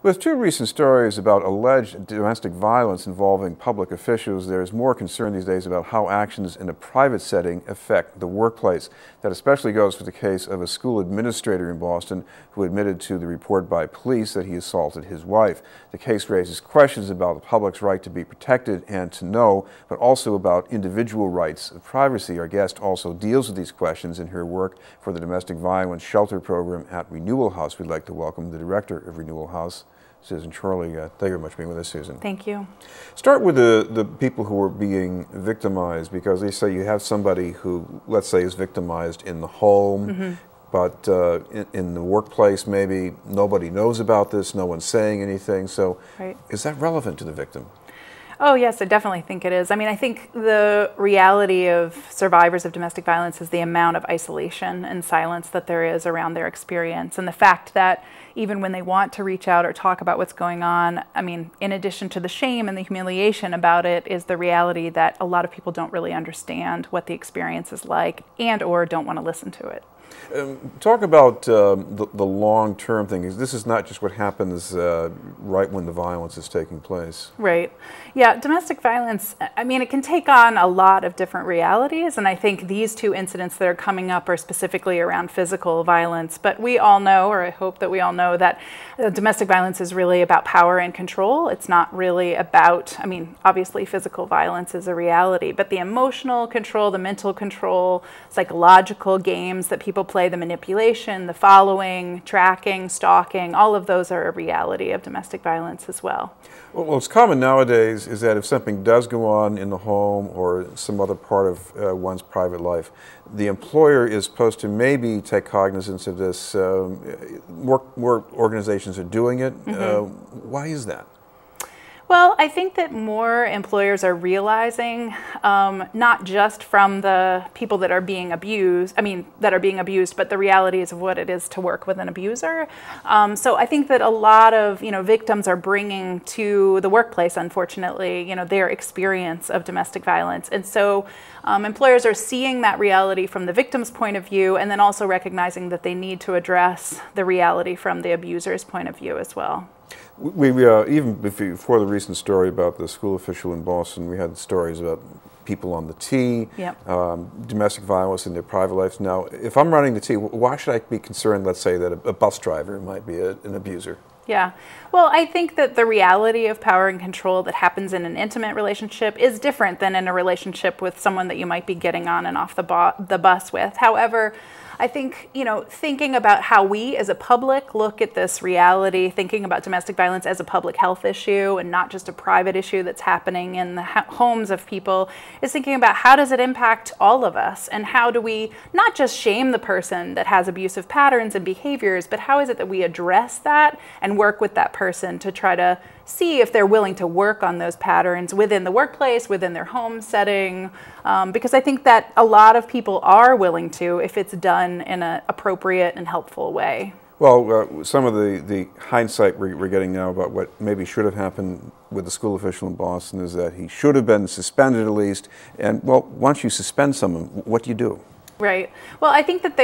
With two recent stories about alleged domestic violence involving public officials, there is more concern these days about how actions in a private setting affect the workplace. That especially goes for the case of a school administrator in Boston who admitted to the report by police that he assaulted his wife. The case raises questions about the public's right to be protected and to know, but also about individual rights of privacy. Our guest also deals with these questions in her work for the Domestic Violence Shelter Program at Renewal House. We'd like to welcome the director of Renewal House, Susan Chorley. Thank you very much for being with us, Susan. Thank you. Start with the people who are being victimized, because they say you have somebody who, let's say, is victimized in the home, but in the workplace maybe nobody knows about this, no one's saying anything. So is that relevant to the victim? Oh yes, I definitely think it is. I mean, I think the reality of survivors of domestic violence is the amount of isolation and silence that there is around their experience, and the fact that even when they want to reach out or talk about what's going on, I mean, in addition to the shame and the humiliation about it, is the reality that a lot of people don't really understand what the experience is like and or don't want to listen to it. Talk about the long-term thing. This is not just what happens right when the violence is taking place. Right. Yeah, domestic violence, I mean, it can take on a lot of different realities, and I think these two incidents that are coming up are specifically around physical violence. But we all know, or I hope that we all know, that domestic violence is really about power and control. It's not really about, I mean, obviously physical violence is a reality, but the emotional control, the mental control, psychological games that people play, the manipulation, the following, tracking, stalking, all of those are a reality of domestic violence as well. Well, what's common nowadays is that if something does go on in the home or some other part of one's private life, the employer is supposed to maybe take cognizance of this. More organizations are doing it. Why is that? Well, I think that more employers are realizing, not just from the people that are being abused, but the realities of what it is to work with an abuser. So I think that a lot of, victims are bringing to the workplace, unfortunately, their experience of domestic violence. And so employers are seeing that reality from the victim's point of view, and then also recognizing that they need to address the reality from the abuser's point of view as well. We even before the recent story about the school official in Boston, we had stories about people on the T, domestic violence in their private lives. Now, if I'm running the T, why should I be concerned, let's say, that a bus driver might be an abuser? Yeah. Well, I think that the reality of power and control that happens in an intimate relationship is different than in a relationship with someone that you might be getting on and off the bus with. However, I think, thinking about how we as a public look at this reality, thinking about domestic violence as a public health issue and not just a private issue that's happening in the homes of people, is thinking about how does it impact all of us, and how do we not just shame the person that has abusive patterns and behaviors, but how is it that we address that and work with that person to try to see if they're willing to work on those patterns within the workplace, within their home setting, because I think that a lot of people are willing to if it's done in an appropriate and helpful way. Well, some of the hindsight we're getting now about what maybe should have happened with the school official in Boston is that he should have been suspended at least. And, well, once you suspend someone, what do you do? Right. Well, I think that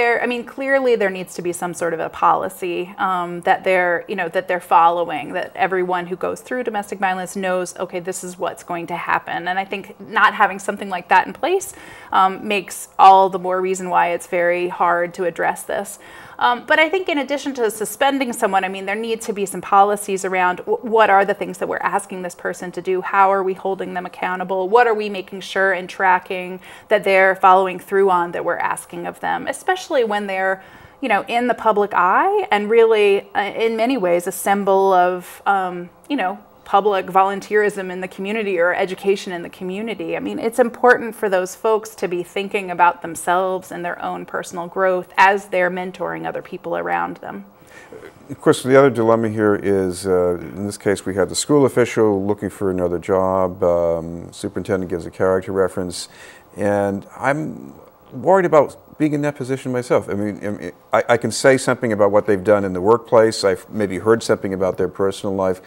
clearly there needs to be some sort of a policy that they're following, that everyone who goes through domestic violence knows, okay, this is what's going to happen. And I think not having something like that in place makes all the more reason why it's very hard to address this. But I think in addition to suspending someone, I mean, there need to be some policies around what are the things that we're asking this person to do? How are we holding them accountable? What are we making sure and tracking that they're following through on that we're asking of them, especially when they're, in the public eye and really, in many ways, a symbol of, public volunteerism in the community or education in the community. I mean, it's important for those folks to be thinking about themselves and their own personal growth as they're mentoring other people around them. Of course, the other dilemma here is, in this case, we had the school official looking for another job. Superintendent gives a character reference, and I'm worried about being in that position myself. I mean, I can say something about what they've done in the workplace. I've maybe heard something about their personal life.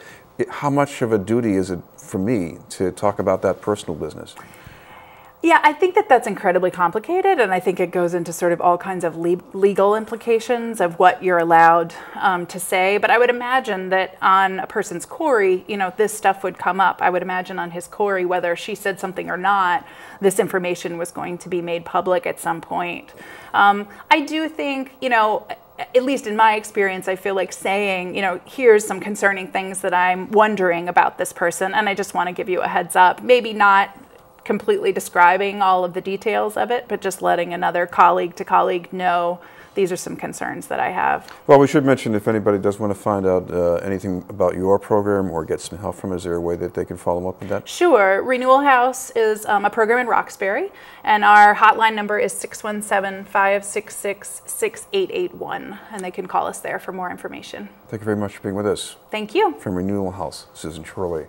How much of a duty is it for me to talk about that personal business? Yeah, I think that that's incredibly complicated, and I think it goes into sort of all kinds of legal implications of what you're allowed to say. But I would imagine that on a person's Corey, you know, this stuff would come up. I would imagine on his Corey, whether she said something or not, this information was going to be made public at some point. I do think, you know, at least in my experience, I feel like saying, you know, here's some concerning things that I'm wondering about this person, and I just want to give you a heads up. Maybe not completely describing all of the details of it, but just letting another colleague to colleague know these are some concerns that I have. Well, we should mention if anybody does want to find out anything about your program or get some help from it, is there a way that they can follow up with that? Sure. Renewal House is a program in Roxbury, and our hotline number is 617-566-6881, and they can call us there for more information. Thank you very much for being with us. Thank you. From Renewal House, Susan Chorley.